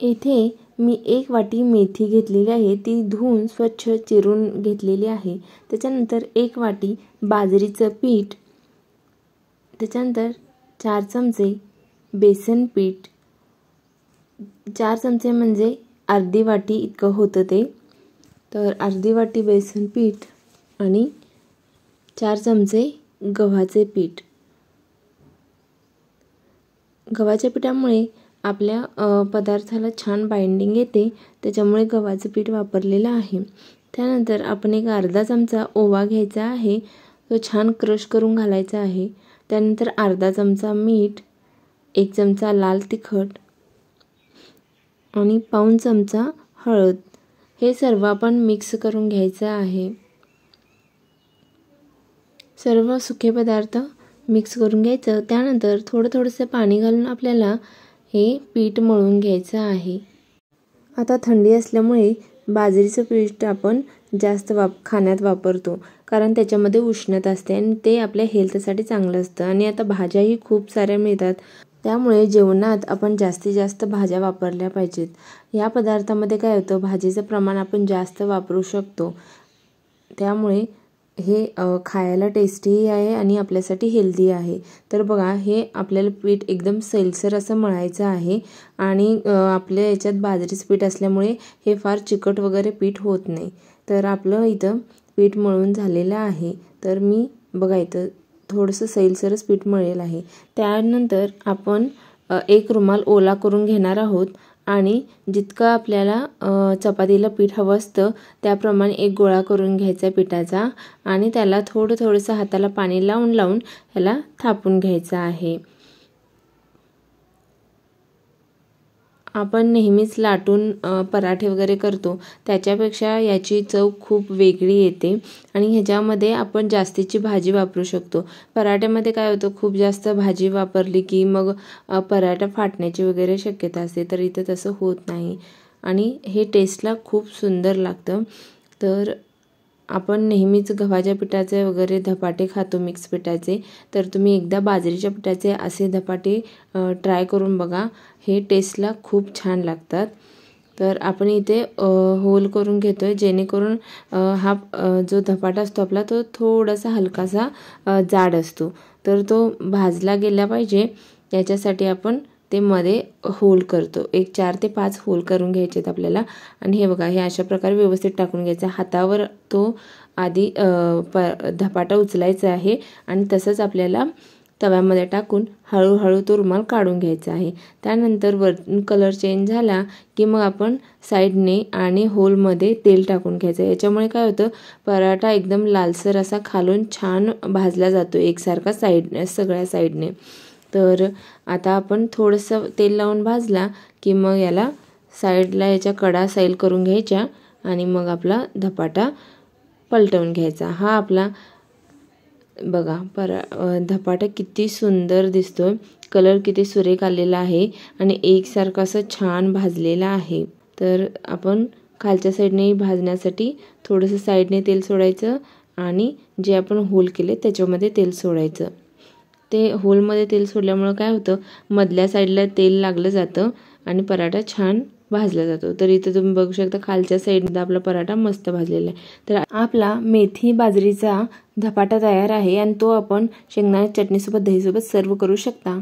येथे मी 1 वाटी मेथी घेतलेली आहे, ती धुवून स्वच्छ चिरून घेतलेली आहे। त्याच्यानंतर 1 वाटी बाजरीचं पीठ, त्याच्यानंतर 4 चमचे बेसन पीठ, 4 चमचे म्हणजे अर्धी वाटी इतकं होतं ते, तर अर्धी वाटी बेसन पीठ आणि 4 चमचे गव्हाचे पीठ। गव्हाच्या पिठामुळे आपल्या पदार्थाला छान बाइंडिंग येते, त्याच्यामुळे गव्हाचं पीठ वापरलेलं आहे। त्यानंतर आपण एक अर्धा चमचा ओवा घ्यायचा आहे, तो छान क्रश करून घालायचा आहे। त्यानंतर अर्धा चमचा मीठ, 1 चमचा लाल तिखट आणि पाऊण चमचा हळद, हे सर्व आपण मिक्स करून घ्यायचं आहे। सर्व सुके पदार्थ मिक्स करून घ्यायचं। त्यानंतर थोडंसं पाणी घालून आपल्याला हे पीठ मळून घ्यायचं आहे। आता थंडी असल्यामुळे बाजरीचं पीठ आपण जास्त खाण्यात वापरतो, कारण त्याच्यामध्ये उष्णता असते आणि ते आपल्या हेल्थसाठी चांगलं असतं। आणि आता भाज्याही खूप साऱ्या मिळतात, त्यामुळे जेवणात आपण जास्तीत जास्त भाज्या वापरल्या पाहिजेत। या पदार्थामध्ये काय होतं, भाजीचं प्रमाण आपण जास्त वापरू शकतो, त्यामुळे हे खायला टेस्टी आहे आणि आपल्यासाठी हेल्दी आहे। तर बघा, हे आपल्याला पीठ एकदम सैलसर असं मळायचं आहे आणि आपल्या याच्यात बाजरीचं पीठ असल्यामुळे हे फार चिकट वगैरे पीठ होत नाही। तर आपलं इथं पीठ मळून झालेलं आहे। तर मी बघा इथं थोडंसं सैलसरच पीठ मळेल आहे। त्यानंतर आपण एक रुमाल ओला करून घेणार आहोत आणि जितकं आपल्याला चपातीला पीठ हवं असतं त्याप्रमाणे एक गोळा करून घ्यायचा पिठाचा आणि त्याला थोडंसं हाताला पाणी लावून ह्याला थापून घ्यायचं आहे। आपण नेहमीच लाटून पराठे वगैरे करतो, त्याच्यापेक्षा याची चव खूप वेगळी येते आणि ह्याच्यामध्ये आपण जास्तीची भाजी वापरू शकतो। पराठ्यामध्ये काय होतं, खूप जास्त भाजी वापरली की मग पराठा फाटण्याची वगैरे शक्यता असते, तर इथं तसं होत नाही आणि हे टेस्टला खूप सुंदर लागतं। तर आपण नेहमीच गव्हाच्या पिठाचे वगैरे धपाटे खातो मिक्स पिठाचे, तर तुम्ही एकदा बाजरीच्या पिठाचे असे धपाटे ट्राय करून बघा, हे टेस्टला खूप छान लागतात। तर आपण इथे होल करून घेतोय, जेणेकरून हा जो धपाटा असतो आपला तो थोडासा हलकासा जाड असतो, तर तो भाजला गेला पाहिजे याच्यासाठी आपण ते मध्ये होल करतो। एक 4 ते 5 होल करून घ्यायचेत आपल्याला आणि हे बघा, हे अशा प्रकारे व्यवस्थित टाकून घ्यायचा। हातावर तो आधी धपाटा उचलायचा आहे आणि तसंच आपल्याला तव्यामध्ये टाकून हळूहळू तो रुमाल काढून घ्यायचा आहे। त्यानंतर वरून कलर चेंज झाला की मग आपण साईडने आणि होलमध्ये तेल टाकून घ्यायचं। याच्यामुळे काय होतं, पराठा एकदम लालसर असा खालून छान भाजला जातो एकसारखा सगळ्या साईडने। तर आता आपण थोडंसं तेल लावून भाजला की मग याला साईडला याच्या कडा सैल करून घ्यायच्या आणि मग आपला धपाटा पलटवून घ्यायचा। हा आपला बघा धपाटा किती सुंदर दिसतोय, कलर किती सुरेख आलेला आहे आणि एकसारखा असं छान भाजलेला आहे। तर आपण खालच्या साईडने भाजण्यासाठी थोडंसं साईडने तेल सोडायचं आणि जे आपण होल केले त्याच्यामध्ये तेल सोडायचं। ते होलमध्ये तेल सोडल्यामुळे काय होतं, मधल्या साईडला तेल लागलं जातं आणि पराठा छान भाजला जातो। तर इथे तुम्ही बघू शकता खालच्या साईडला आपला पराठा मस्त भाजलेला आहे। तर आपला मेथी बाजरीचा धपाटा तयार आहे आणि तो आपण शेंगदाण्याच्या चटणीसोबत दहीसोबत सर्व करू शकता।